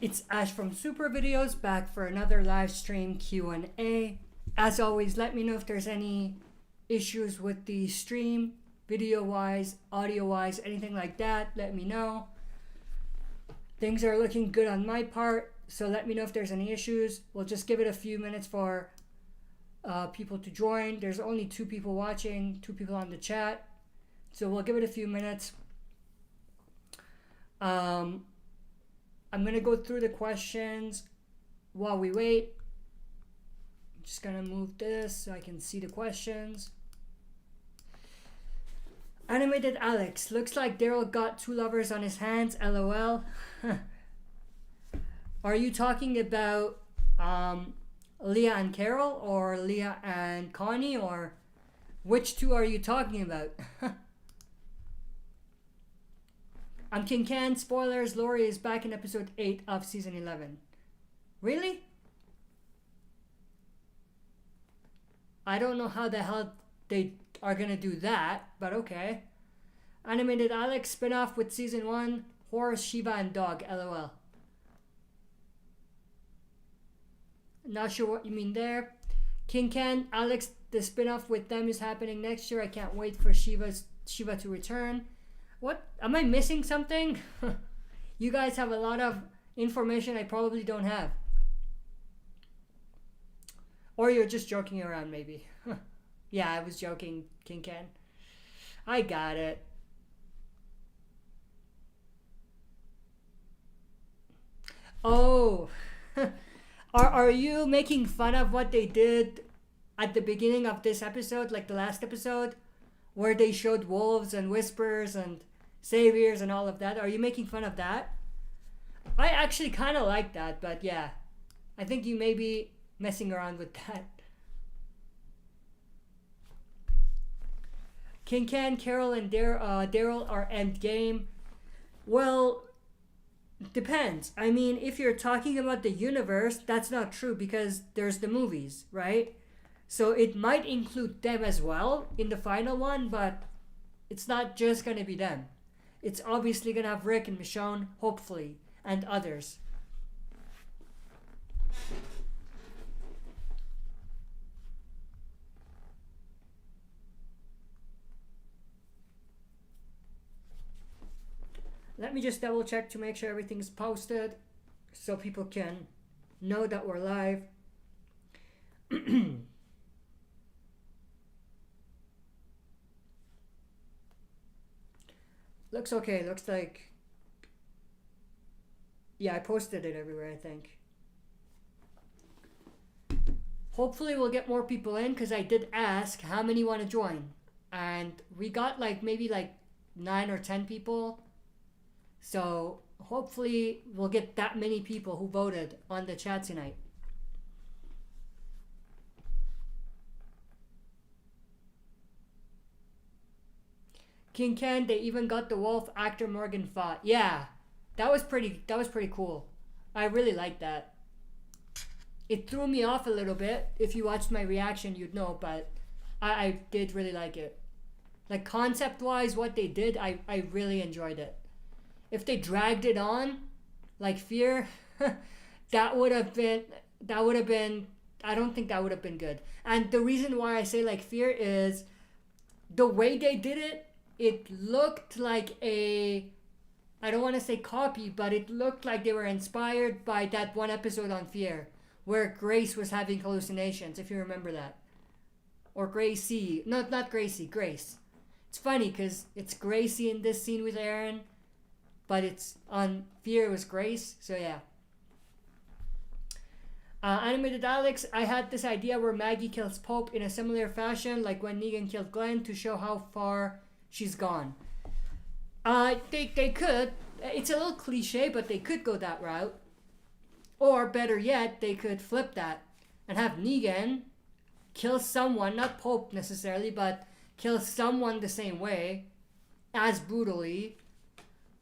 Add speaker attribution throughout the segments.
Speaker 1: It's Ash from SuperVideos, back for another live stream Q&A. As always, let me know if there's any issues with the stream, video-wise, audio-wise, anything like that. Let me know. Things are looking good on my part, so let me know if there's any issues. We'll just give it a few minutes for people to join. There's only 2 people watching, 2 people on the chat, so we'll give it a few minutes. I'm going to go through the questions while we wait. I'm just going to move this so I can see the questions. Animated Alex, looks like Daryl got 2 lovers on his hands, LOL. Are you talking about Leah and Carol, or Leah and Connie, or which 2 are you talking about? I'm King Ken. Spoilers, Lori is back in episode 8 of season 11. Really? I don't know how the hell they are gonna do that, but okay. Animated Alex spin-off with season 1, Horse, Shiva, and Dog, LOL. Not sure what you mean there. King Ken, Alex, the spin-off with them is happening next year. I can't wait for Shiva to return. What? Am I missing something? You guys have a lot of information I probably don't have. Or you're just joking around, maybe. Yeah, I was joking, King Ken. I got it. Oh. Are you making fun of what they did at the beginning of this episode, like the last episode, where they showed wolves and whispers and saviors and all of that? Are you making fun of that? I actually kind of like that, but yeah, I think you may be messing around with that. King Ken, Carol, and Daryl are endgame. Well, depends. I mean, if you're talking about the universe, that's not true because there's the movies, right? So it might include them as well in the final one, but it's not just going to be them. It's obviously going to have Rick and Michonne, hopefully, and others. Let me just double check to make sure everything's posted so people can know that we're live. Looks okay. Looks like... Yeah, I posted it everywhere, I think. Hopefully we'll get more people in, because I did ask how many want to join. And we got maybe 9 or 10 people. So hopefully we'll get that many people who voted on the chat tonight. King Ken, they even got the wolf actor Morgan fought. Yeah, that was pretty cool. I really liked that. It threw me off a little bit. If you watched my reaction, you'd know, but I did really like it. Like, concept-wise, what they did, I really enjoyed it. If they dragged it on, like Fear, that would have been, I don't think that would have been good. And the reason why I say like Fear is the way they did it, it looked like I don't want to say copy, but it looked like they were inspired by that one episode on Fear, where Grace was having hallucinations, if you remember that. Or Gracie. No, not Gracie, Grace. It's funny because it's Gracie in this scene with Aaron, but it's on Fear, it was Grace, so yeah. Animated Alex, I had this idea where Maggie kills Pope in a similar fashion, like when Negan killed Glenn, to show how far she's gone. They could. It's a little cliche, but they could go that route. Or better yet, they could flip that and have Negan kill someone, not Pope necessarily, but kill someone the same way, as brutally,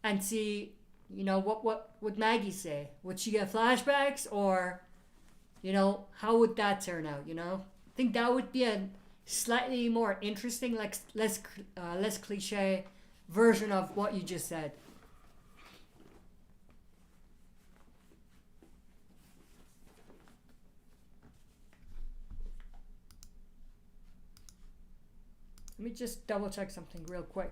Speaker 1: and see, what would Maggie say? Would she get flashbacks, or, how would that turn out? I think that would be a slightly more interesting, less cliche version of what you just said. Let me just double check something real quick.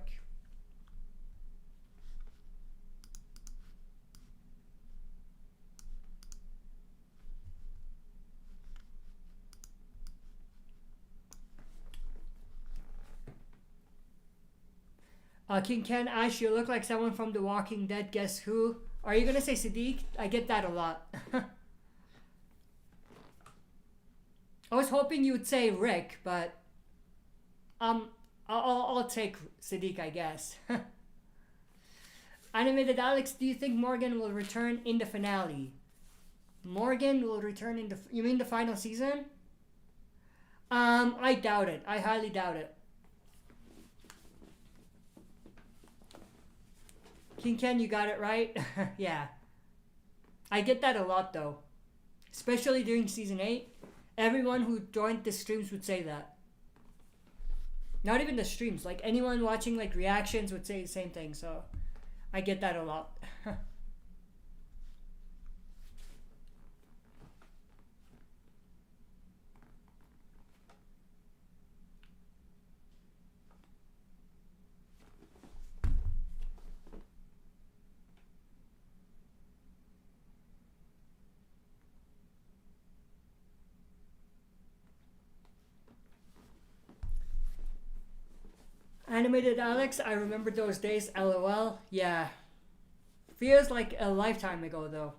Speaker 1: King Ken, Ash, you look like someone from The Walking Dead. Guess who? Are you gonna say Sadiq? I get that a lot. I was hoping you would say Rick, but I'll take Sadiq, I guess. Animated Alex, do you think Morgan will return in the finale? Morgan will return in the... You mean the final season? I doubt it. I highly doubt it. King Ken, you got it right. Yeah. I get that a lot though. Especially during season 8. Everyone who joined the streams would say that. Not even the streams. Like anyone watching like reactions would say the same thing. So I get that a lot. Animated Alex, I remember those days, LOL. Yeah. Feels like a lifetime ago, though.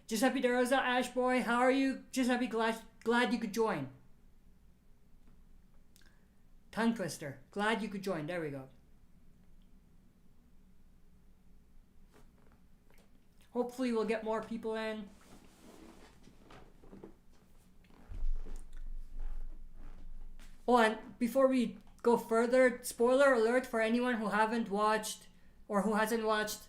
Speaker 1: Giuseppe De Rosa, Ash Boy, how are you? Giuseppe, glad you could join. Tongue Twister, glad you could join. There we go. Hopefully we'll get more people in. Oh, and before we go further, spoiler alert for anyone who haven't watched or who hasn't watched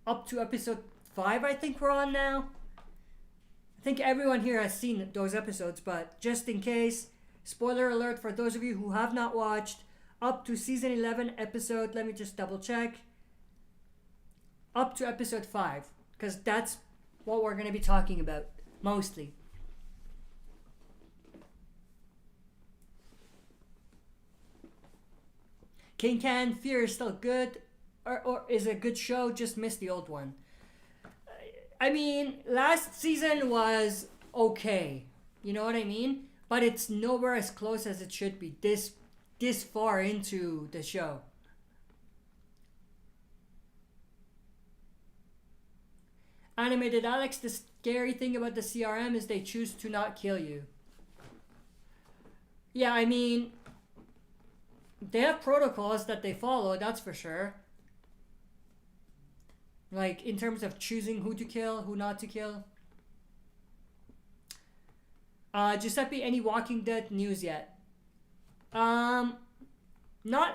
Speaker 1: up to episode 5, I think we're on now. I think everyone here has seen those episodes, but just in case, spoiler alert for those of you who have not watched up to season 11 episode, let me just double check, up to episode 5, because that's what we're going to be talking about mostly. King Can, Fear is still good, or is a good show, just missed the old one. I mean, last season was okay, you know what I mean? But it's nowhere as close as it should be this far into the show. Animated Alex, the scary thing about the CRM is they choose to not kill you. Yeah, I mean, they have protocols that they follow, that's for sure. Like, in terms of choosing who to kill, who not to kill. Giuseppe, any Walking Dead news yet? Not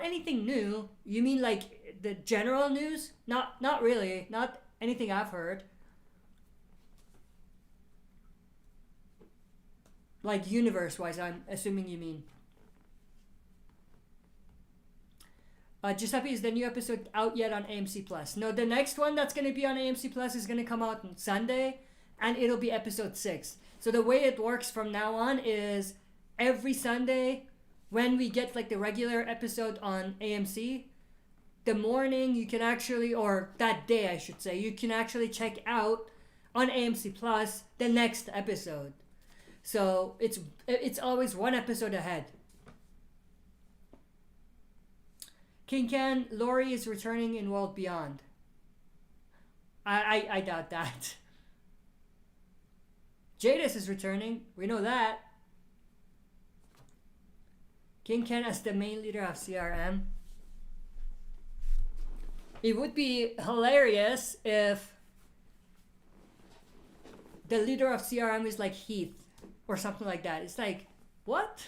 Speaker 1: anything new. You mean like the general news? Not really. Not anything I've heard. Like universe-wise, I'm assuming you mean. Giuseppe, is the new episode out yet on AMC Plus? No, the next one that's going to be on AMC Plus is going to come out on Sunday, and it'll be episode 6. So the way it works from now on is every Sunday, when we get like the regular episode on AMC, the morning you can actually, or that day I should say, you can actually check out on AMC Plus the next episode. So it's always one episode ahead. King Can, Lori is returning in World Beyond. I doubt that. Jadis is returning. We know that. King Ken as the main leader of CRM. It would be hilarious if the leader of CRM is like Heath or something like that. It's like, what?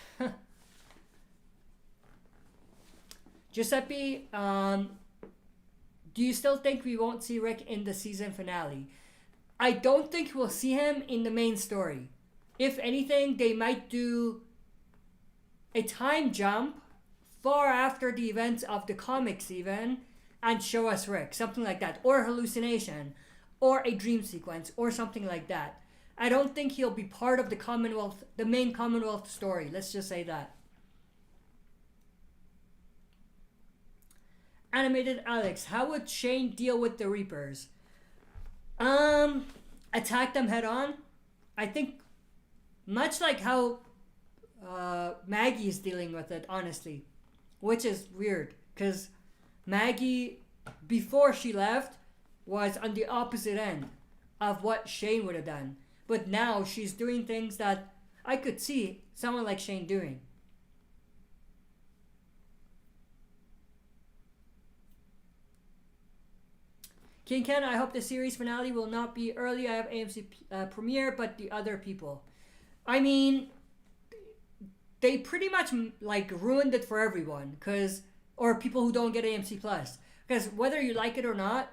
Speaker 1: Giuseppe, do you still think we won't see Rick in the season finale? I don't think we'll see him in the main story. If anything, they might do a time jump far after the events of the comics even, and show us Rick, something like that, or hallucination, or a dream sequence, or something like that. I don't think he'll be part of the Commonwealth, the main Commonwealth story. Let's just say that. Animated Alex, how would Shane deal with the Reapers? Attack them head on. I think much like how Maggie is dealing with it, honestly, which is weird because Maggie, before she left, was on the opposite end of what Shane would have done. But now she's doing things that I could see someone like Shane doing. King Ken, I hope the series finale will not be early. I have AMC premiere, but the other people. I mean, they pretty much like ruined it for everyone, or people who don't get AMC Plus. Because whether you like it or not,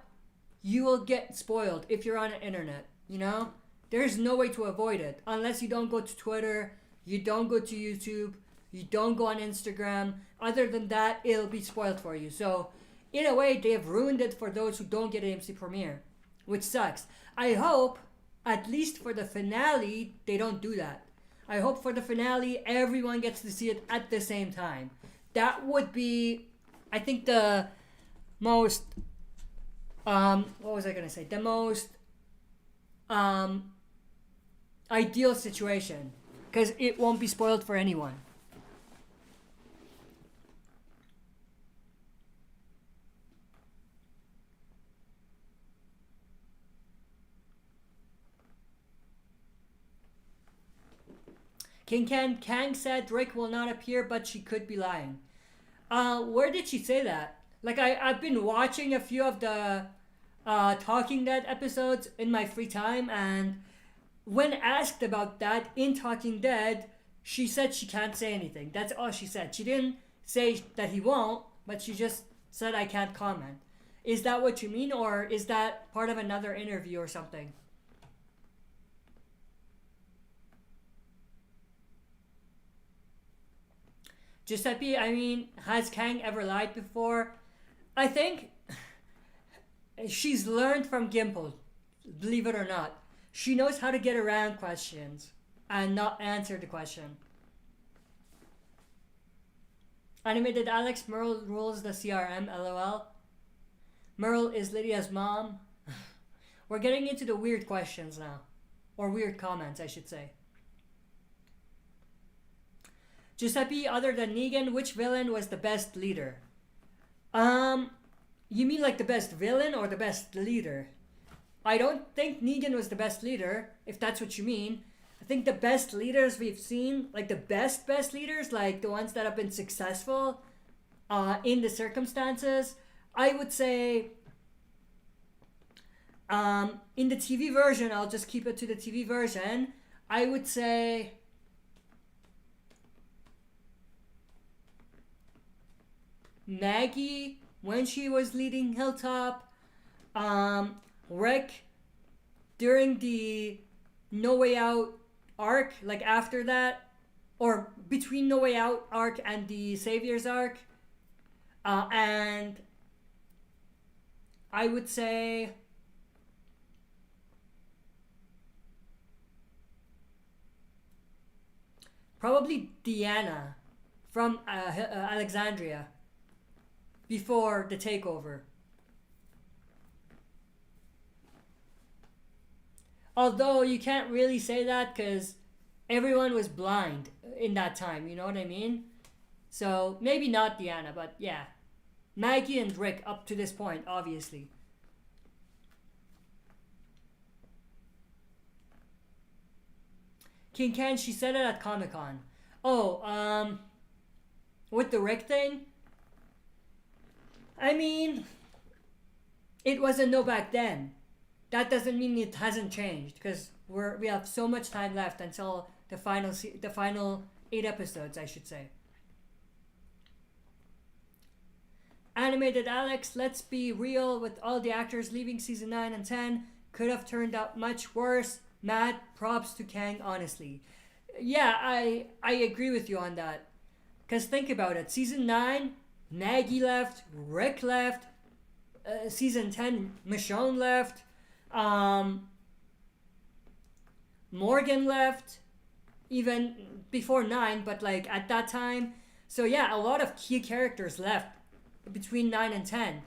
Speaker 1: you will get spoiled if you're on the internet, you know? There's no way to avoid it. Unless you don't go to Twitter, you don't go to YouTube, you don't go on Instagram. Other than that, it'll be spoiled for you. So, in a way, they have ruined it for those who don't get AMC Premiere, which sucks. I hope, at least for the finale, they don't do that. I hope for the finale, everyone gets to see it at the same time. That would be, I think, the most, what was I going to say? The most ideal situation. Because it won't be spoiled for anyone. King Ken, Kang said Drake will not appear, but she could be lying. Where did she say that? Like, I've been watching a few of the Talking Dead episodes in my free time, and when asked about that in Talking Dead, she said she can't say anything. That's all she said. She didn't say that he won't, but she just said I can't comment. Is that what you mean, or is that part of another interview or something? Giuseppe, I mean, has Kang ever lied before? I think she's learned from Gimple, believe it or not. She knows how to get around questions and not answer the question. Animated Alex, Merle rules the CRM, lol. Merle is Lydia's mom. We're getting into the weird questions now. Or weird comments, I should say. Giuseppe, other than Negan, which villain was the best leader? You mean like the best villain or the best leader? I don't think Negan was the best leader, if that's what you mean. I think the best leaders we've seen, like the best leaders, like the ones that have been successful in the circumstances, I would say in the TV version, I'll just keep it to the TV version, I would say Maggie when she was leading Hilltop, Rick during the No Way Out arc, like after that, or between No Way Out arc and the Saviors arc, and I would say probably Deanna from Alexandria before the takeover. Although you can't really say that because everyone was blind in that time, you know what I mean? So maybe not Deanna, but yeah. Maggie and Rick up to this point, obviously. King Ken, she said it at Comic-Con. Oh, with the Rick thing? I mean, it was a no back then. That doesn't mean it hasn't changed because we have so much time left until the final 8 episodes, I should say. Animated Alex, let's be real, with all the actors leaving season 9 and 10, could have turned out much worse. Mad props to Kang, honestly. Yeah, I agree with you on that. Because think about it, season 9, Maggie left, Rick left, season 10, Michonne left, Morgan left, even before 9, but like at that time. So yeah, a lot of key characters left between 9 and 10.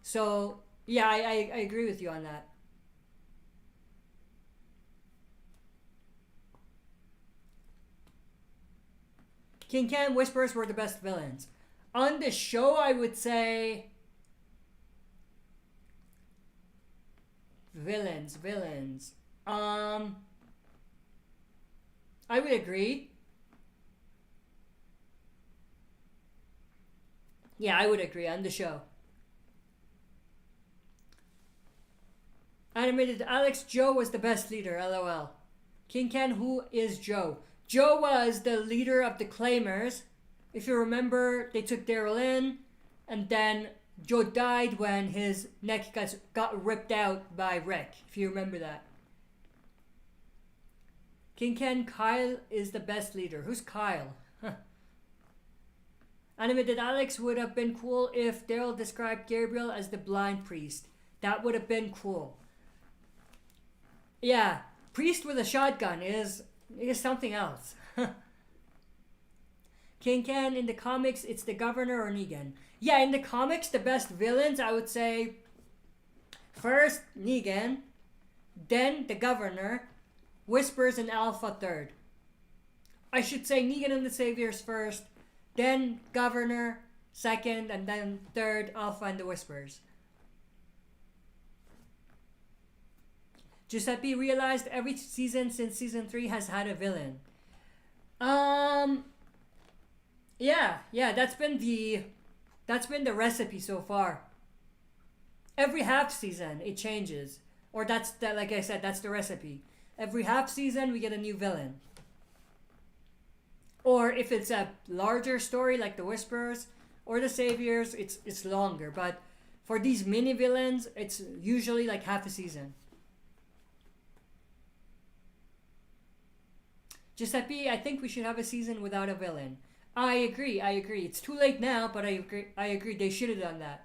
Speaker 1: So yeah, I agree with you on that. King Ken, Whispers were the best villains. On the show, I would say villains. I would agree. Yeah, I would agree on the show. Animated Alex, Joe was the best leader, lol. King Ken, who is Joe? Joe was the leader of the Claimers. If you remember, they took Daryl in, and then Joe died when his neck got ripped out by Rick, if you remember that. King Ken, Kyle is the best leader. Who's Kyle? Animated Alex, would have been cool if Daryl described Gabriel as the blind priest. That would have been cool. Yeah, priest with a shotgun is something else. King Ken, in the comics, it's the governor or Negan. Yeah, in the comics, the best villains, I would say, first Negan, then the governor, Whispers and Alpha third. I should say Negan and the Saviors first, then governor second, and then third Alpha and the Whispers. Giuseppe realized every season since season 3 has had a villain. Yeah, that's been the recipe so far. Every half season it changes. Or like I said, that's the recipe. Every half season we get a new villain. Or if it's a larger story like the Whisperers or the Saviors, it's longer. But for these mini villains, it's usually like half a season. Giuseppe, I think we should have a season without a villain. I agree. It's too late now, but I agree. They should have done that.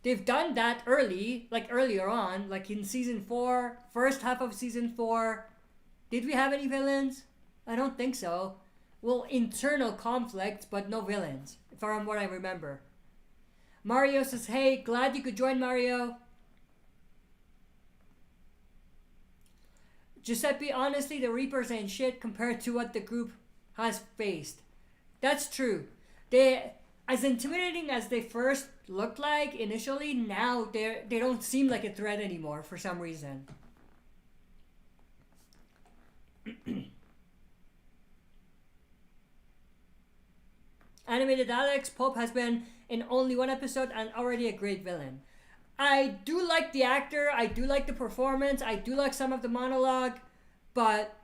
Speaker 1: They've done that earlier on, like in season 4, first half of season 4. Did we have any villains? I don't think so. Well, internal conflicts, but no villains, from what I remember. Mario says, hey, glad you could join, Mario. Giuseppe, honestly, the Reapers ain't shit compared to what the group has faced. That's true. They, as intimidating as they first looked like initially, now they don't seem like a threat anymore for some reason. Animated Alex, Pope has been in only one episode and already a great villain. I do like the actor, I do like the performance, I do like some of the monologue, but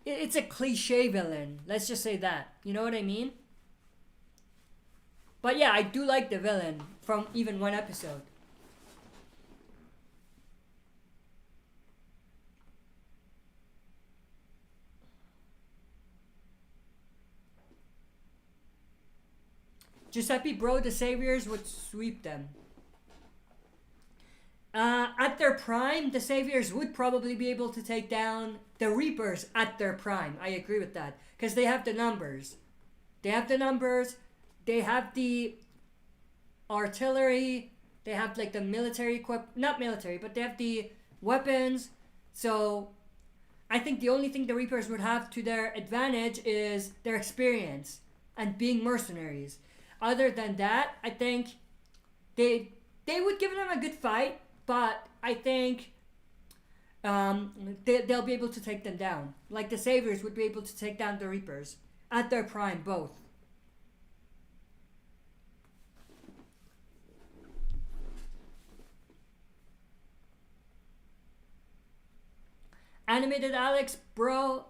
Speaker 1: it's a cliche villain. Let's just say that. You know what I mean? But yeah, I do like the villain from even one episode. Giuseppe, bro, the Saviors would sweep them. At their prime, the Saviors would probably be able to take down the Reapers at their prime. I agree with that. Because they have the numbers. They have the artillery, they have like the military not military, but they have the weapons. So I think the only thing the Reapers would have to their advantage is their experience and being mercenaries. Other than that, I think they would give them a good fight, but I think they'll be able to take them down. Like the Saviors would be able to take down the Reapers at their prime, both. Animated Alex, bro,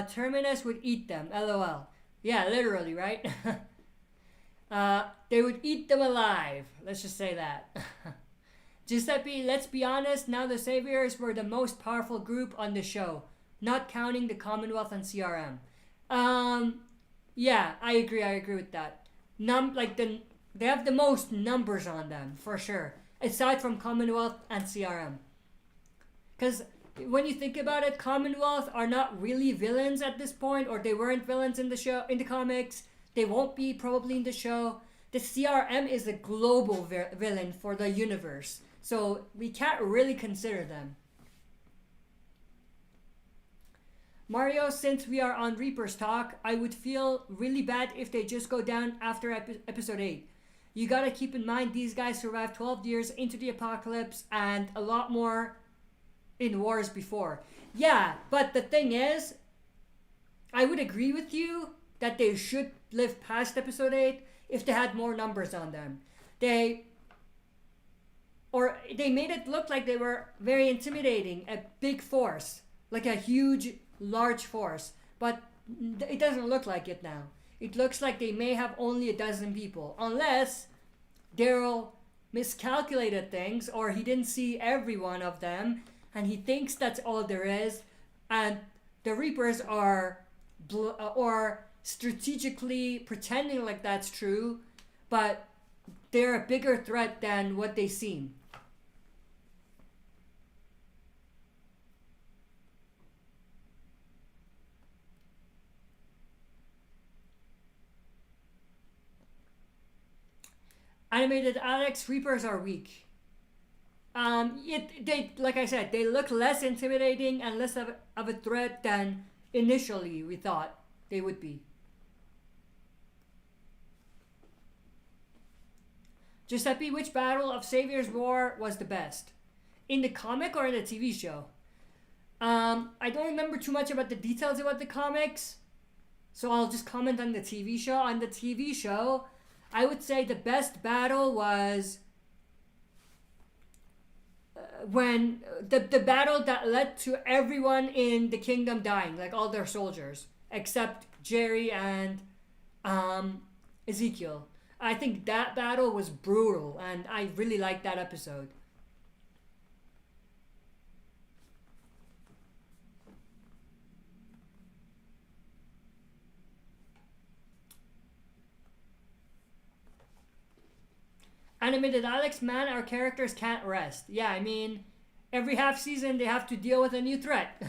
Speaker 1: Terminus would eat them, lol. Yeah, literally, right? They would eat them alive. Let's just say that. Giuseppe, let's be honest, now the Saviors were the most powerful group on the show, not counting the Commonwealth and CRM. Yeah, I agree with that. They have the most numbers on them, for sure, aside from Commonwealth and CRM. Because when you think about it, Commonwealth are not really villains at this point, or they weren't villains in the show, in the comics. They won't be probably in the show. The CRM is a global villain for the universe, so we can't really consider them. Mario, since we are on Reapers talk, I would feel really bad if they just go down after episode 8. You gotta keep in mind these guys survived 12 years into the apocalypse and a lot more in wars before. Yeah, but the thing is, I would agree with you that they should live past episode 8 if they had more numbers on them. They made it look like they were very intimidating, a big force, like a huge, large force, but it doesn't look like it now. It looks like they may have only 12 people, unless Daryl miscalculated things or he didn't see every one of them and he thinks that's all there is, and the Reapers are or strategically pretending like that's true, but they're a bigger threat than what they seem. Animated Alex, Reapers are weak. They, like I said, they look less intimidating and less of a threat than initially we thought they would be. Giuseppe, which battle of Savior's War was the best? In the comic or in the TV show? I don't remember too much about the details about the comics, so I'll just comment on the TV show. On the TV show, I would say the best battle was when the battle that led to everyone in the kingdom dying, like all their soldiers, except Jerry and Ezekiel. I think that battle was brutal, and I really liked that episode. Animated Alex, man, our characters can't rest. Yeah, I mean, every half season they have to deal with a new threat.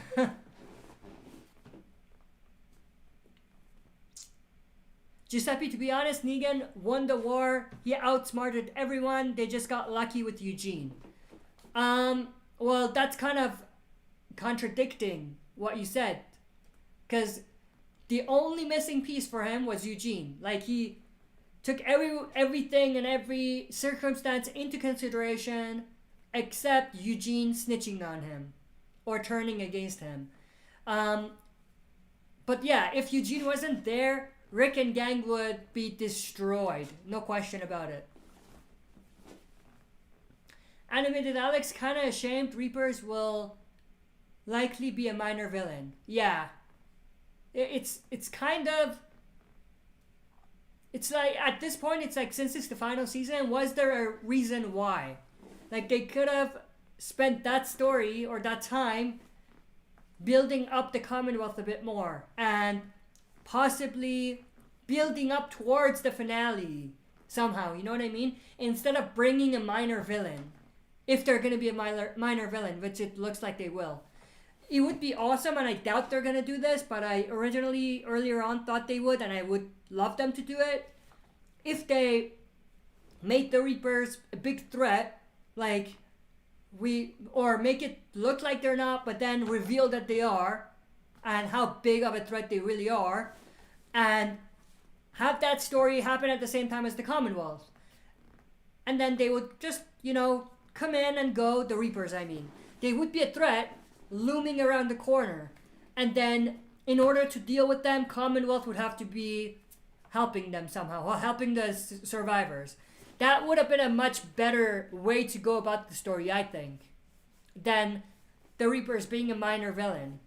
Speaker 1: Giuseppe, to be honest, Negan won the war. He outsmarted everyone. They just got lucky with Eugene. Well, that's kind of contradicting what you said. Because the only missing piece for him was Eugene. Like, he took everything and every circumstance into consideration except Eugene snitching on him or turning against him. But yeah, if Eugene wasn't there, Rick and gang would be destroyed. No question about it. Animated Alex, kind of ashamed Reapers will likely be a minor villain. Yeah. It's kind of... It's like, at this point, it's like, since it's the final season, was there a reason why? Like, they could have spent that story or that time building up the Commonwealth a bit more and possibly building up towards the finale somehow, you know what I mean? Instead of bringing a minor villain, if they're going to be a minor villain, which it looks like they will. It would be awesome, and I doubt they're going to do this, but I originally, earlier on, thought they would, and I would love them to do it. If they make the Reapers a big threat, like or make it look like they're not, but then reveal that they are, and how big of a threat they really are, and have that story happen at the same time as the Commonwealth. And then they would just, come in and go, the Reapers, I mean. They would be a threat looming around the corner. And then, in order to deal with them, Commonwealth would have to be helping them somehow, or helping the survivors. That would have been a much better way to go about the story, I think, than the Reapers being a minor villain.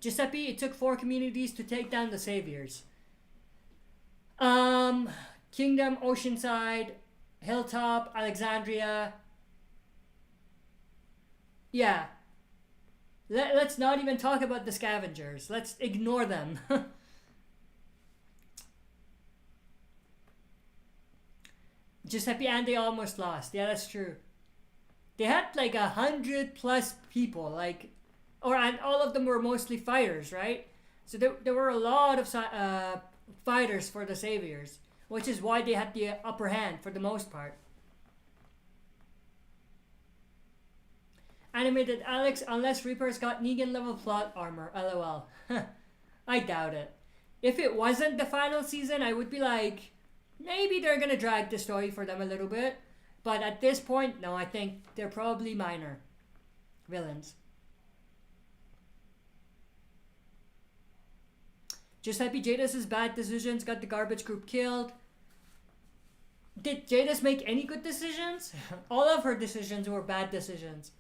Speaker 1: Giuseppe, it took 4 communities to take down the Saviors. Kingdom, Oceanside, Hilltop, Alexandria. Yeah. Let's not even talk about the Scavengers. Let's ignore them. Giuseppe and they almost lost. Yeah, that's true. They had like 100+ people, like, and all of them were mostly fighters, right? So there were a lot of fighters for the Saviors, which is why they had the upper hand for the most part. Animated Alex, unless Reaper's got Negan level plot armor, lol. I doubt it. If it wasn't the final season, I would be like, maybe they're gonna drag the story for them a little bit. But at this point, no, I think they're probably minor villains. Giuseppe, Jadis' bad decisions got the garbage group killed. Did Jadis make any good decisions? All of her decisions were bad decisions.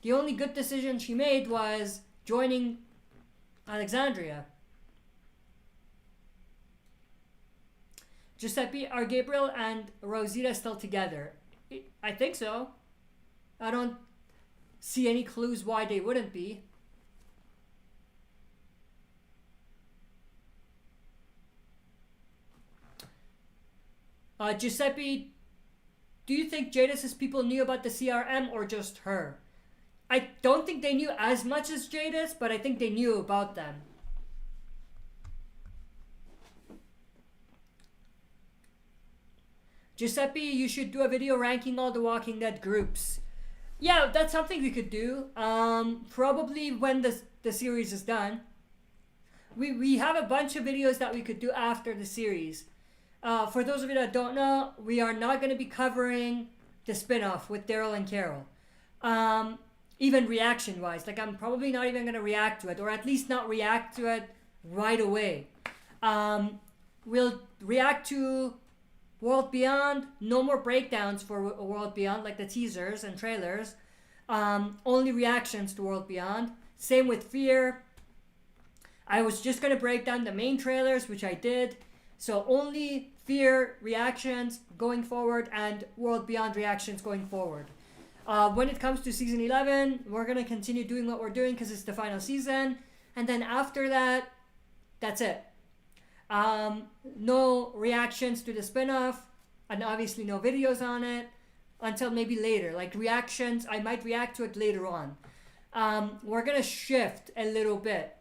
Speaker 1: The only good decision she made was joining Alexandria. Giuseppe, are Gabriel and Rosita still together? I think so. I don't see any clues why they wouldn't be. Giuseppe, do you think Jadis' people knew about the CRM or just her? I don't think they knew as much as Jadis, but I think they knew about them. Giuseppe, you should do a video ranking all the Walking Dead groups. Yeah, that's something we could do. Probably when the series is done. We have a bunch of videos that we could do after the series. For those of you that don't know, we are not going to be covering the spin-off with Daryl and Carol. Even reaction-wise. Like, I'm probably not even going to react to it, or at least not react to it right away. We'll react to World Beyond. No more breakdowns for World Beyond, like the teasers and trailers. Only reactions to World Beyond. Same with Fear. I was just going to break down the main trailers, which I did. So only Fear reactions going forward and World Beyond reactions going forward. When it comes to Season 11, we're going to continue doing what we're doing because it's the final season. And then after that, that's it. No reactions to the spin-off, and obviously no videos on it until maybe later. Like reactions, I might react to it later on. We're going to shift a little bit.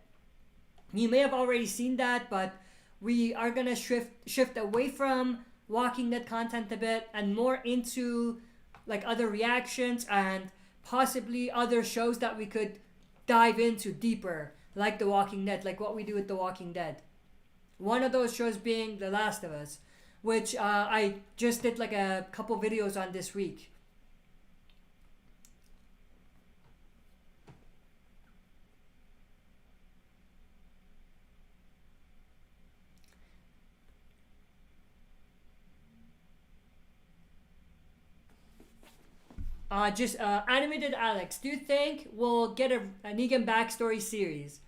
Speaker 1: You may have already seen that, but we are going to shift away from Walking Dead content a bit and more into like other reactions and possibly other shows that we could dive into deeper, like The Walking Dead, like what we do with The Walking Dead. One of those shows being The Last of Us, which I just did like a couple videos on this week. Animated Alex, do you think we'll get a Negan backstory series?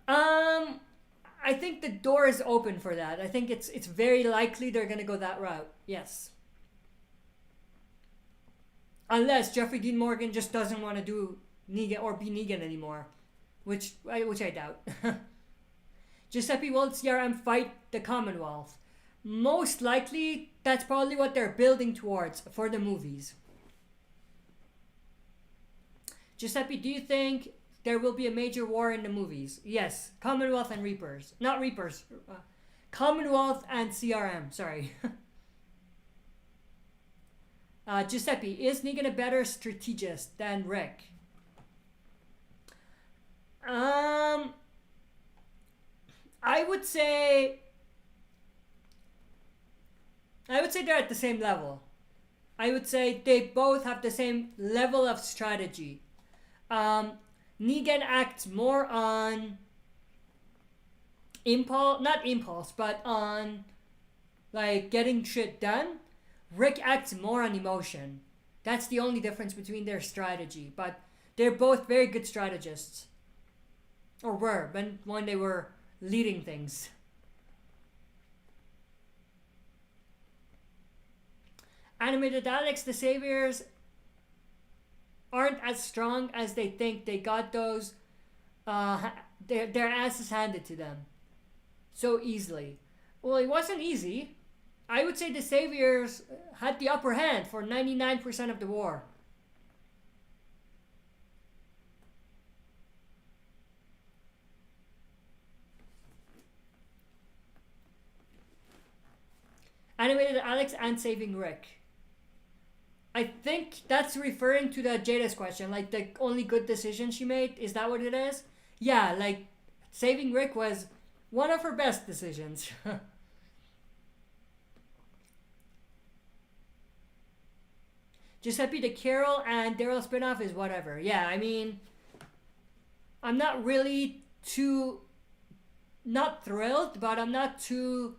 Speaker 1: I think the door is open for that. I think it's very likely they're gonna go that route. Yes. Unless Jeffrey Dean Morgan just doesn't want to do Negan or be Negan anymore, which I doubt. Giuseppe, will CRM fight the Commonwealth? Most likely, that's probably what they're building towards for the movies. Giuseppe, do you think there will be a major war in the movies? Yes. Commonwealth and Reapers. Not Reapers. Commonwealth and CRM. Sorry. Giuseppe, is Negan a better strategist than Rick? I would say they're at the same level. I would say they both have the same level of strategy. Negan acts more on not impulse, but on like getting shit done. Rick acts more on emotion. That's the only difference between their strategy. But they're both very good strategists. Or were, when they were leading things. Animated Alex, the Saviors aren't as strong as they think. They got those their asses handed to them so easily. Well, it wasn't easy. I would say the Saviors had the upper hand for 99% of the war. Animated Alex and Saving Rick. I think that's referring to the Jada's question, like the only good decision she made. Is that what it is? Yeah, like Saving Rick was one of her best decisions. Giuseppe, the Carol and Daryl spinoff is whatever. Yeah, I mean, I'm not really too, not thrilled, but I'm not too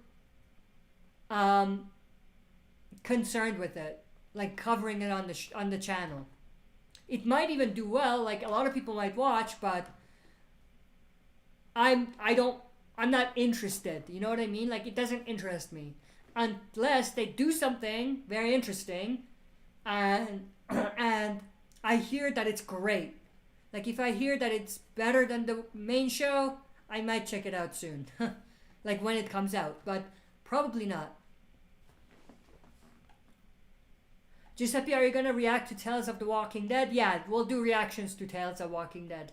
Speaker 1: concerned with it, like covering it on the channel. It might even do well, like a lot of people might watch, but I'm not interested. You know what I mean? Like it doesn't interest me unless they do something very interesting, and and I hear that it's great. Like if I hear that it's better than the main show, I might check it out soon. Like when it comes out, but probably not. Giuseppe, are you gonna react to Tales of the Walking Dead? Yeah, we'll do reactions to Tales of Walking Dead.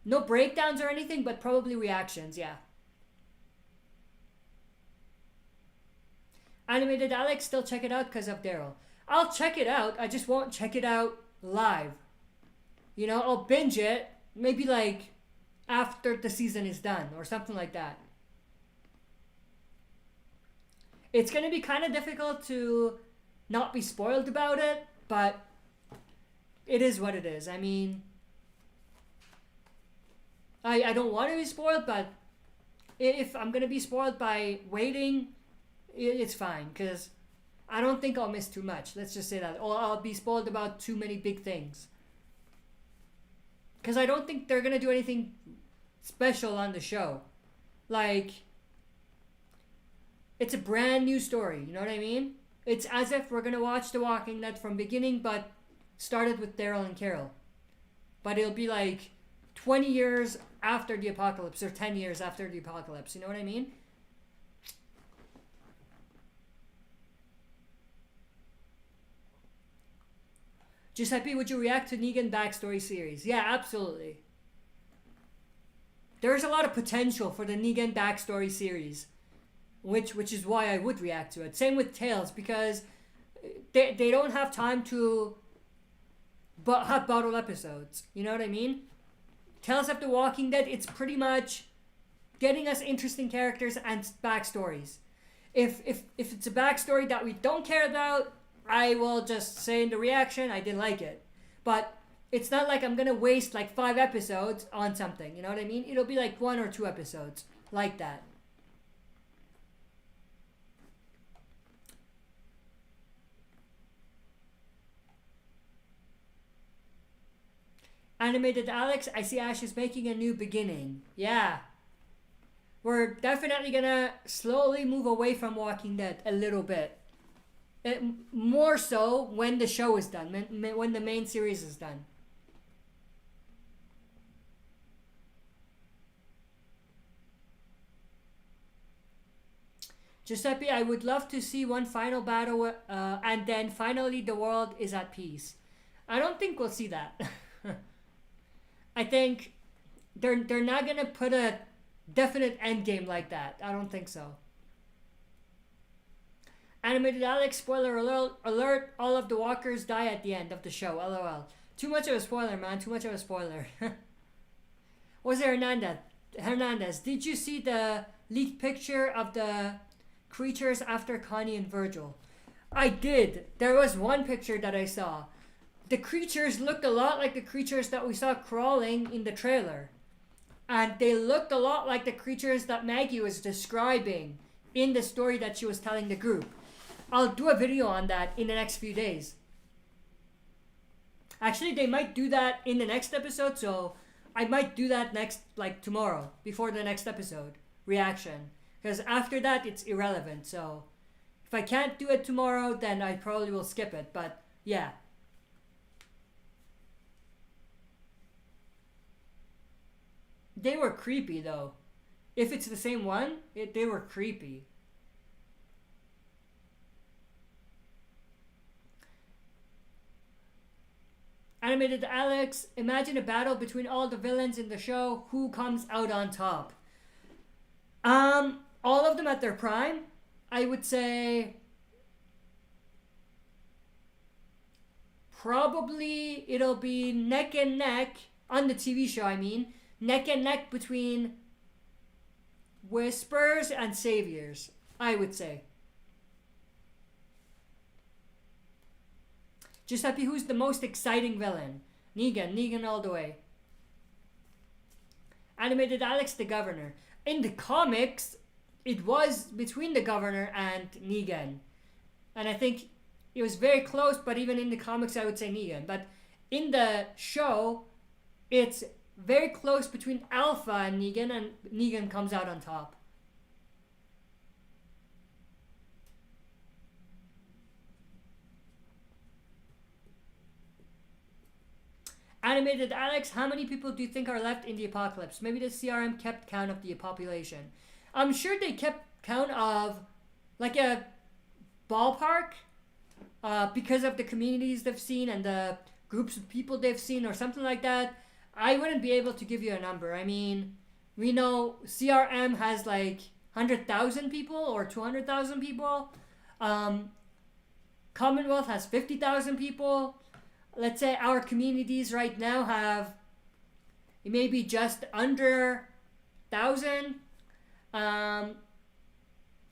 Speaker 1: No breakdowns or anything, but probably reactions, yeah. Animated Alex, still check it out because of Daryl. I'll check it out, I just won't check it out live. You know, I'll binge it, maybe like after the season is done or something like that. It's gonna be kind of difficult to not be spoiled about it, but it is what it is. I mean, I don't want to be spoiled, but if I'm gonna be spoiled by waiting, it's fine, because I don't think I'll miss too much. Let's just say that. Or I'll be spoiled about too many big things. Because I don't think they're gonna do anything special on the show. Like, it's a brand new story, you know what I mean? It's as if we're gonna watch The Walking Dead from beginning, but started with Daryl and Carol. But it'll be like 20 years after the apocalypse, or 10 years after the apocalypse, you know what I mean? Giuseppe, would you react to Negan backstory series? Yeah, absolutely. There's a lot of potential for the Negan backstory series, which is why I would react to it. Same with Tales, because they don't have time to have bottle episodes. You know what I mean? Tales of the Walking Dead, it's pretty much getting us interesting characters and backstories. If it's a backstory that we don't care about, I will just say in the reaction, I didn't like it. But it's not like I'm going to waste like 5 episodes on something. You know what I mean? It'll be like 1 or 2 episodes like that. Animated Alex, I see Ash is making a new beginning. Yeah. We're definitely going to slowly move away from Walking Dead a little bit. More so when the show is done, when the main series is done. Giuseppe, I would love to see one final battle and then finally the world is at peace. I don't think we'll see that. I think they're not going to put a definite end game like that. I don't think so. Animated Alex, spoiler alert, all of the walkers die at the end of the show, lol. Too much of a spoiler, man, too much of a spoiler. Jose Hernandez, did you see the leaked picture of the creatures after Connie and Virgil? I did. There was one picture that I saw. The creatures looked a lot like the creatures that we saw crawling in the trailer. And they looked a lot like the creatures that Maggie was describing in the story that she was telling the group. I'll do a video on that in the next few days. Actually, they might do that in the next episode, so I might do that tomorrow, before the next episode, reaction. Because after that, it's irrelevant, so if I can't do it tomorrow, then I probably will skip it, but yeah. They were creepy, though. If it's the same one, they were creepy. Animated Alex, imagine a battle between all the villains in the show. Who comes out on top? All of them at their prime. I would say probably it'll be neck and neck on the TV show. I mean, neck and neck between Whispers and Saviors, I would say. Giuseppe, who's the most exciting villain? Negan all the way. Animated Alex, the Governor. In the comics, it was between the Governor and Negan. And I think it was very close, but even in the comics, I would say Negan. But in the show, it's very close between Alpha and Negan comes out on top. Animated Alex, how many people do you think are left in the apocalypse? Maybe the CRM kept count of the population. I'm sure they kept count of like a ballpark because of the communities they've seen and the groups of people they've seen or something like that. I wouldn't be able to give you a number. I mean, we know CRM has like 100,000 people or 200,000 people. Commonwealth has 50,000 people. Let's say our communities right now have maybe just under 1,000. And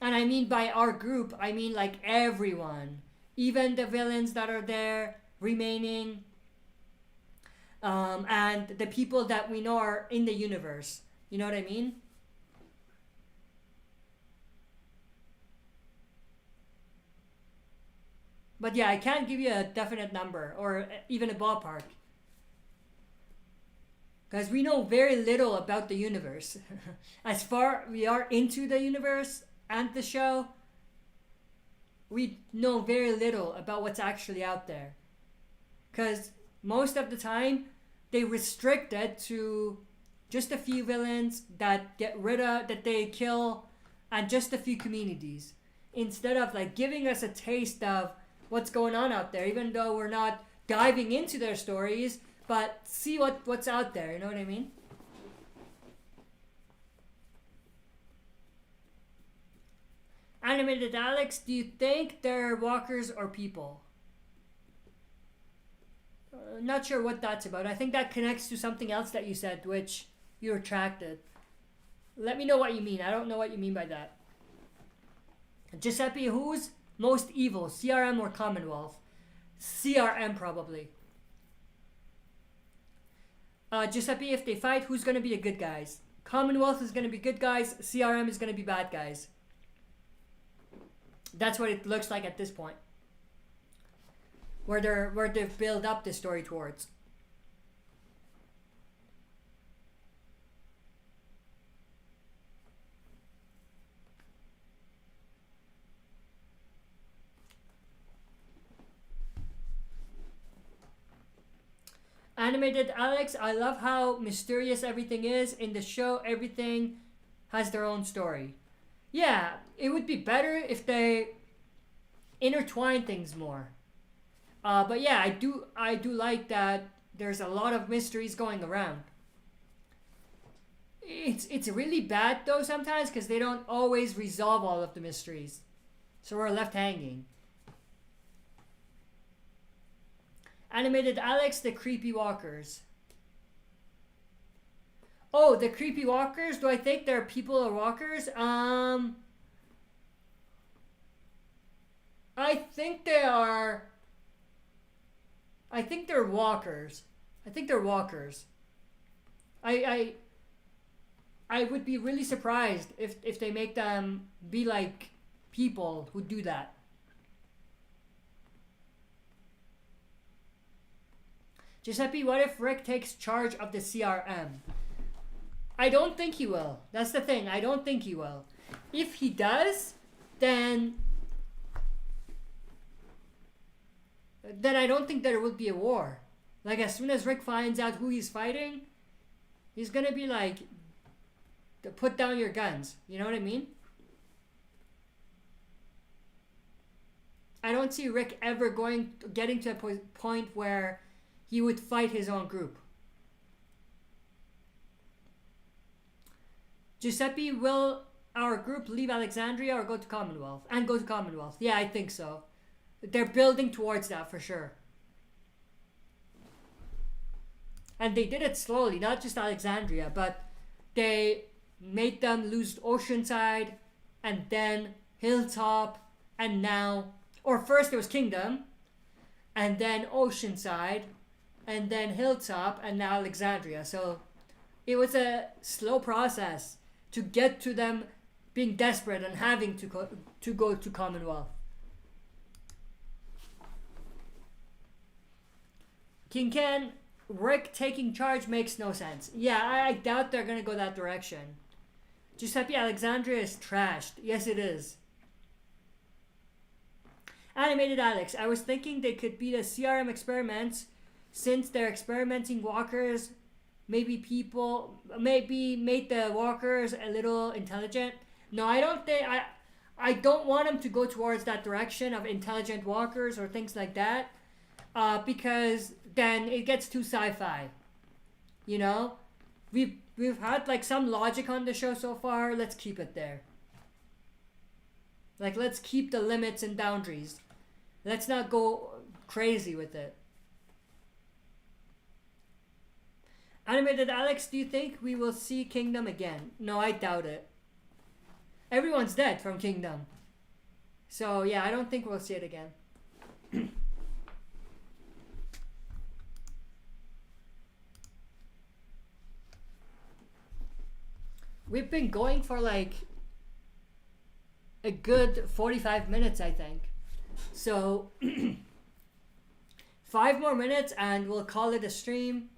Speaker 1: I mean by our group, I mean like everyone. Even the villains that are there remaining. And the people that we know are in the universe. You know what I mean? But yeah, I can't give you a definite number or even a ballpark. Because we know very little about the universe. As far we are into the universe and the show, we know very little about what's actually out there. Because most of the time, they restrict it to just a few villains that they kill, and just a few communities. Instead of like giving us a taste of what's going on out there, even though we're not diving into their stories, but see what's out there, you know what I mean? Animated Alex, do you think they're walkers or people? Not sure what that's about. I think that connects to something else that you said, which you retracted. Let me know what you mean. I don't know what you mean by that. Giuseppe, who's most evil, CRM or Commonwealth? CRM probably. Giuseppe, if they fight, who's going to be the good guys? Commonwealth is going to be good guys. CRM is going to be bad guys. That's what it looks like at this point. Where they've built up the story towards. Animated Alex, I love how mysterious everything is. In the show, everything has their own story. Yeah, it would be better if they intertwine things more. But yeah, I do like that there's a lot of mysteries going around. It's really bad though sometimes because they don't always resolve all of the mysteries. So we're left hanging. Animated Alex, the creepy walkers. Oh, the creepy walkers? Do I think they're people or walkers? I think they are. I think they're walkers. I think they're walkers. I would be really surprised if they make them be like people who do that. Giuseppe, what if Rick takes charge of the CRM? I don't think he will. That's the thing. I don't think he will. If he does, then I don't think there will be a war. Like, as soon as Rick finds out who he's fighting, he's gonna be like, put down your guns. You know what I mean? I don't see Rick ever getting to a point where he would fight his own group. Giuseppe, will our group leave Alexandria or go to Commonwealth? And go to Commonwealth. Yeah, I think so. They're building towards that for sure. And they did it slowly, not just Alexandria, but they made them lose Oceanside, and then Hilltop, and now, or first it was Kingdom, and then Oceanside, and then Hilltop, and now Alexandria. So it was a slow process to get to them being desperate and having to go to Commonwealth. King Ken, Rick taking charge makes no sense. Yeah, I doubt they're gonna go that direction. Giuseppe, Alexandria is trashed. Yes, it is. Animated Alex, I was thinking they could be the CRM experiments since they're experimenting walkers. Maybe make the walkers a little intelligent. No, I don't think I don't want them to go towards that direction of intelligent walkers or things like that, because then it gets too sci-fi. You know, we've had like some logic on the show so far. Let's keep it there. Like, let's keep the limits and boundaries. Let's not go crazy with it. Animated Alex, do you think we will see Kingdom again? No, I doubt it. Everyone's dead from Kingdom. So, yeah, I don't think we'll see it again. We've been going for like a good 45 minutes, I think. So, 5 more minutes and we'll call it a stream.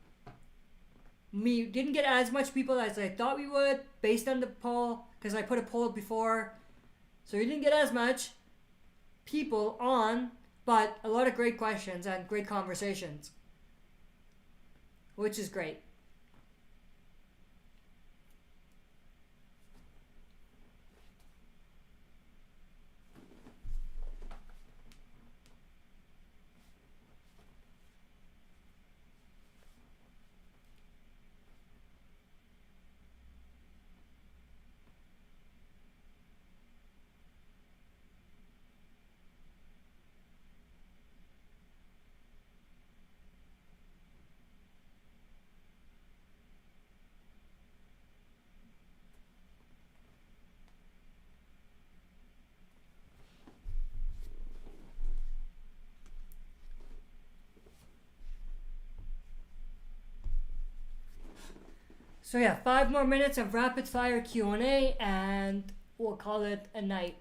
Speaker 1: We didn't get as much people as I thought we would based on the poll, because I put a poll before. So we didn't get as much people on, but a lot of great questions and great conversations, which is great. So yeah, 5 more minutes of rapid fire Q&A and we'll call it a night.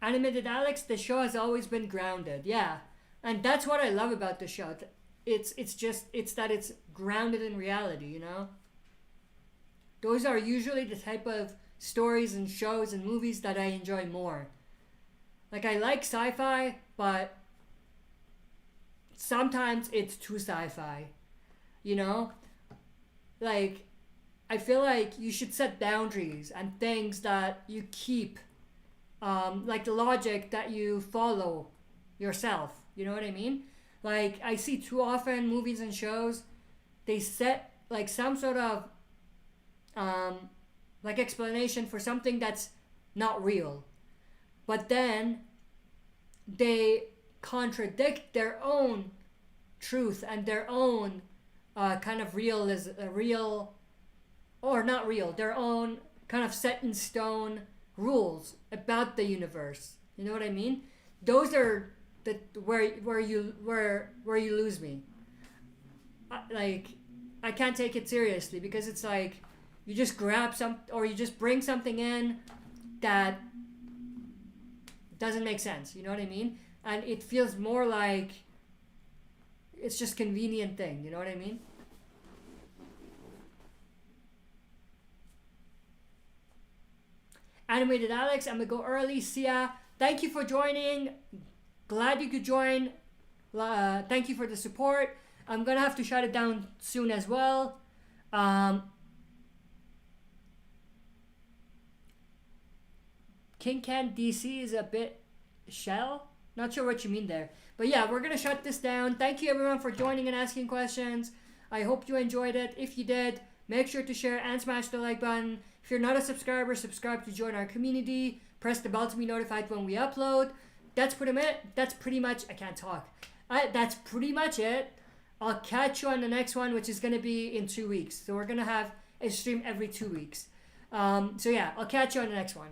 Speaker 1: Animated Alex, the show has always been grounded. Yeah. And that's what I love about the show. It's that it's grounded in reality, you know? Those are usually the type of stories and shows and movies that I enjoy more. Like, I like sci-fi, but sometimes it's too sci-fi, you know? Like, I feel like you should set boundaries and things that you keep, like the logic that you follow yourself. You know what I mean? Like, I see too often movies and shows, they set like some sort of like explanation for something that's not real, but then they contradict their own truth and their own kind of real or not real, their own kind of set in stone rules about the universe. You know what I mean? Those are the where you lose me. Like, I can't take it seriously because it's like you just grab some or you just bring something in that doesn't make sense. You know what I mean? And it feels more like it's just convenient thing. You know what I mean? Animated Alex. I'm gonna go early. See ya. Thank you for joining. Glad you could join. Thank you for the support. I'm gonna have to shut it down soon as well. King Can DC is a bit shell. Not sure what you mean there. But yeah, we're gonna shut this down. Thank you everyone for joining and asking questions. I hope you enjoyed it. If you did, make sure to share and smash the like button. If you're not a subscriber, subscribe to join our community. Press the bell to be notified when we upload. That's pretty much, I can't talk. That's pretty much it. I'll catch you on the next one, which is going to be in 2 weeks. So we're going to have a stream every 2 weeks. So yeah, I'll catch you on the next one.